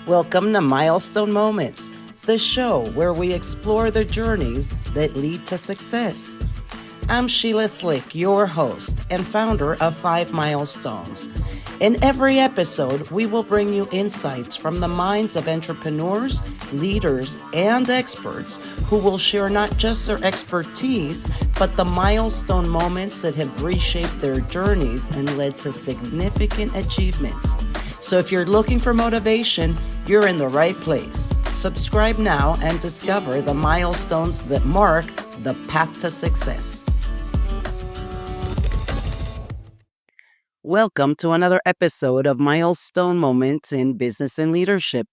Welcome to Milestone Moments, the show where we explore the journeys that lead to success. I'm Sheila Slick, your host and founder of 5 Milestones. In every episode, we will bring you insights from the minds of entrepreneurs, leaders, and experts who will share not just their expertise, but the milestone moments that have reshaped their journeys and led to significant achievements. So if you're looking for motivation, you're in the right place. Subscribe now and discover the milestones that mark the path to success. Welcome to another episode of Milestone Moments in Business and Leadership.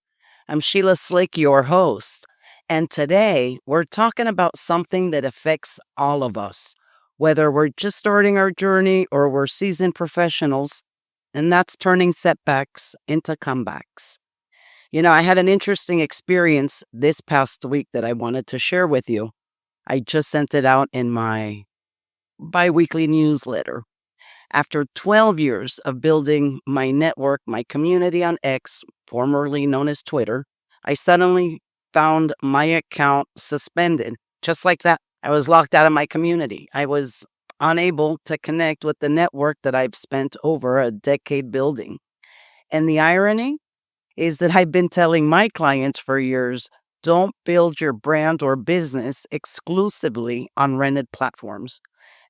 I'm Sheila Slick, your host, and today we're talking about something that affects all of us, whether we're just starting our journey or we're seasoned professionals, and that's turning setbacks into comebacks. You know, I had an interesting experience this past week that I wanted to share with you. I just sent it out in my bi-weekly newsletter. After 12 years of building my network, my community on X, formerly known as Twitter, I suddenly found my account suspended. Just like that, I was locked out of my community. I was unable to connect with the network that I've spent over a decade building. And the irony is that I've been telling my clients for years, don't build your brand or business exclusively on rented platforms.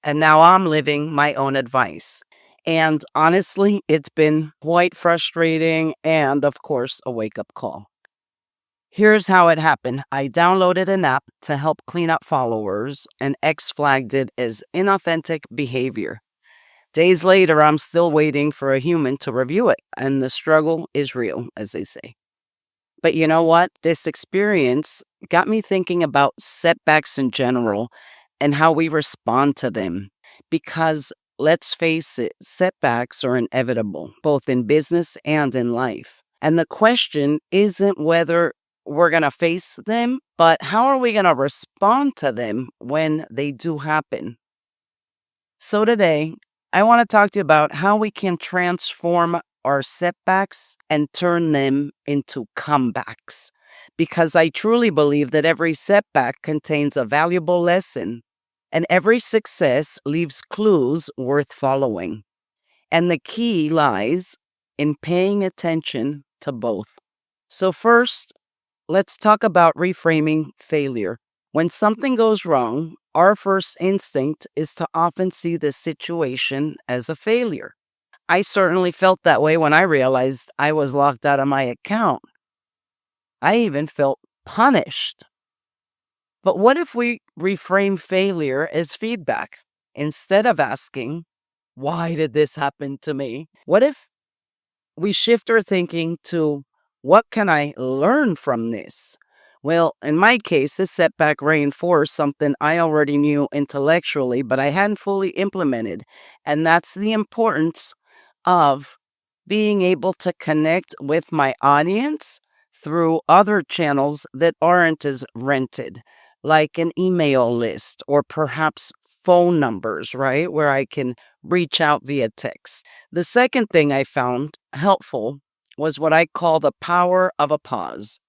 And now I'm living my own advice. And honestly, it's been quite frustrating and, of course, a wake-up call. Here's how it happened. I downloaded an app to help clean up followers, and X flagged it as inauthentic behavior. Days later, I'm still waiting for a human to review it, and the struggle is real, as they say. But you know what? This experience got me thinking about setbacks in general and how we respond to them. Because let's face it, setbacks are inevitable, both in business and in life. And the question isn't whether we're going to face them, but how are we going to respond to them when they do happen? So today, I want to talk to you about how we can transform our setbacks and turn them into comebacks. Because I truly believe that every setback contains a valuable lesson, and every success leaves clues worth following. And the key lies in paying attention to both. So first, let's talk about reframing failure. When something goes wrong, our first instinct is to often see the situation as a failure. I certainly felt that way when I realized I was locked out of my account. I even felt punished. But what if we reframe failure as feedback? Instead of asking, why did this happen to me? What if we shift our thinking to, what can I learn from this? Well, in my case, this setback reinforced something I already knew intellectually, but I hadn't fully implemented. And that's the importance of being able to connect with my audience through other channels that aren't as rented, like an email list or perhaps phone numbers, right? Where I can reach out via text. The second thing I found helpful was what I call the power of a pause.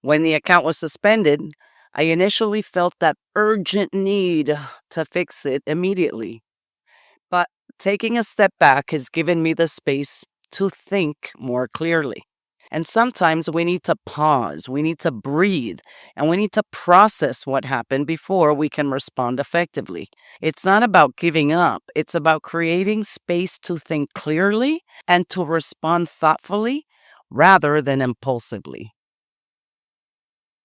When the account was suspended, I initially felt that urgent need to fix it immediately. But taking a step back has given me the space to think more clearly. And sometimes we need to pause, we need to breathe, and we need to process what happened before we can respond effectively. It's not about giving up. It's about creating space to think clearly and to respond thoughtfully rather than impulsively.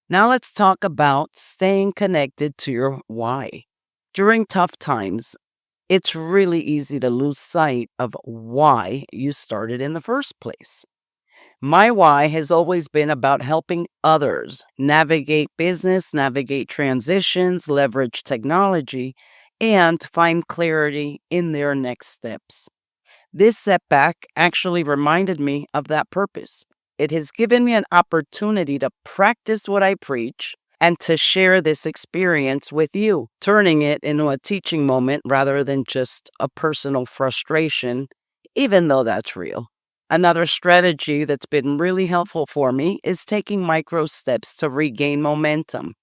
Now let's talk about staying connected to your why. During tough times, it's really easy to lose sight of why you started in the first place. My why has always been about helping others navigate business, navigate transitions, leverage technology, and find clarity in their next steps. This setback actually reminded me of that purpose. It has given me an opportunity to practice what I preach and to share this experience with you, turning it into a teaching moment rather than just a personal frustration, even though that's real. Another strategy that's been really helpful for me is taking micro steps to regain momentum.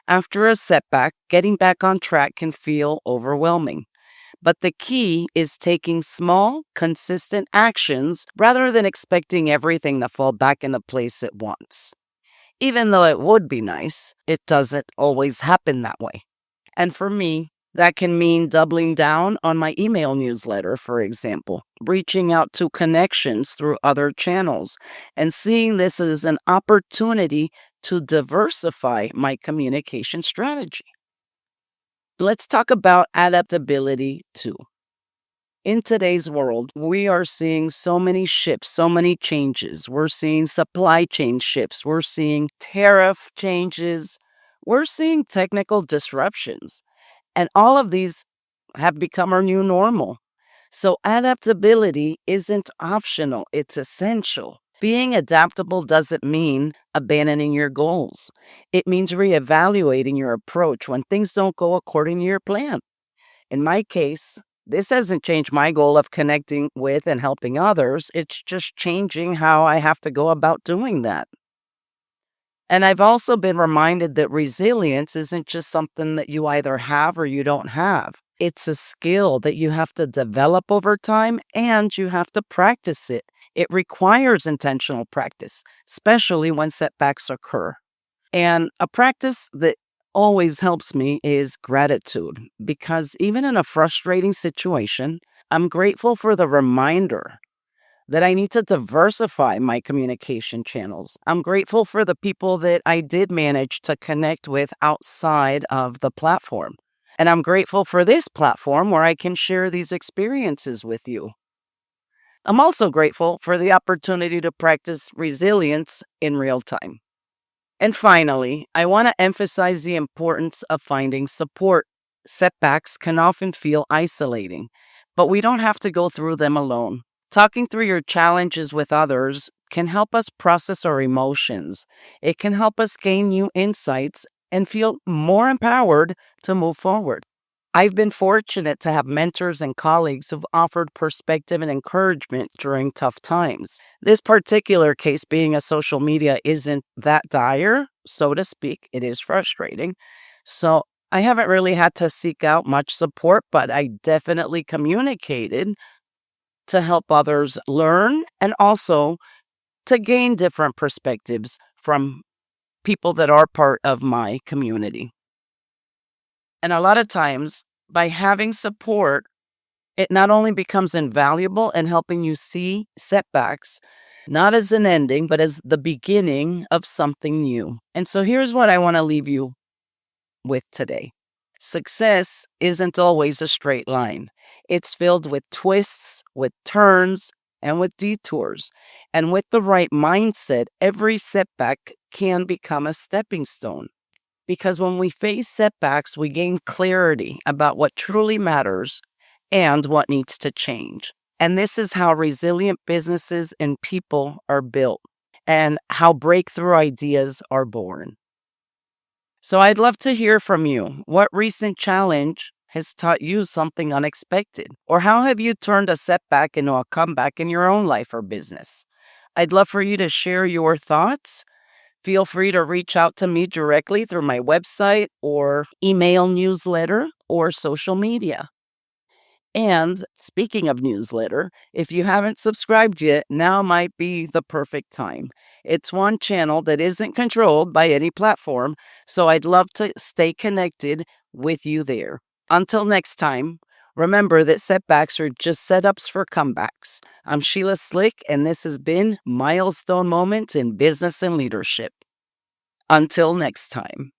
After a setback, getting back on track can feel overwhelming. But the key is taking small, consistent actions rather than expecting everything to fall back into place at once. Even though it would be nice, it doesn't always happen that way. And for me, that can mean doubling down on my email newsletter, for example, reaching out to connections through other channels, and seeing this as an opportunity to diversify my communication strategy. Let's talk about adaptability too. In today's world, we are seeing so many shifts, so many changes. We're seeing supply chain shifts. We're seeing tariff changes. We're seeing technical disruptions. And all of these have become our new normal. So adaptability isn't optional, it's essential. Being adaptable doesn't mean abandoning your goals. It means reevaluating your approach when things don't go according to your plan. In my case, this hasn't changed my goal of connecting with and helping others. It's just changing how I have to go about doing that. And I've also been reminded that resilience isn't just something that you either have or you don't have. It's a skill that you have to develop over time and you have to practice it. It requires intentional practice, especially when setbacks occur. And a practice that always helps me is gratitude, because even in a frustrating situation, I'm grateful for the reminder that I need to diversify my communication channels. I'm grateful for the people that I did manage to connect with outside of the platform. And I'm grateful for this platform where I can share these experiences with you. I'm also grateful for the opportunity to practice resilience in real time. And finally, I want to emphasize the importance of finding support. Setbacks can often feel isolating, but we don't have to go through them alone. Talking through your challenges with others can help us process our emotions. It can help us gain new insights and feel more empowered to move forward. I've been fortunate to have mentors and colleagues who've offered perspective and encouragement during tough times. This particular case being a social media isn't that dire, so to speak. It is frustrating. So I haven't really had to seek out much support, but I definitely communicated to help others learn and also to gain different perspectives from people that are part of my community. And a lot of times, by having support, it not only becomes invaluable in helping you see setbacks, not as an ending, but as the beginning of something new. And so here's what I want to leave you with today. Success isn't always a straight line. It's filled with twists, with turns, and with detours. And with the right mindset, every setback can become a stepping stone. Because when we face setbacks, we gain clarity about what truly matters and what needs to change. And this is how resilient businesses and people are built and how breakthrough ideas are born. So I'd love to hear from you. What recent challenge has taught you something unexpected? Or how have you turned a setback into a comeback in your own life or business? I'd love for you to share your thoughts. Feel free to reach out to me directly through my website or email newsletter or social media. And speaking of newsletter, if you haven't subscribed yet, now might be the perfect time. It's one channel that isn't controlled by any platform, so I'd love to stay connected with you there. Until next time, remember that setbacks are just setups for comebacks. I'm Sheila Slick, and this has been Milestone Moments in Business and Leadership. Until next time.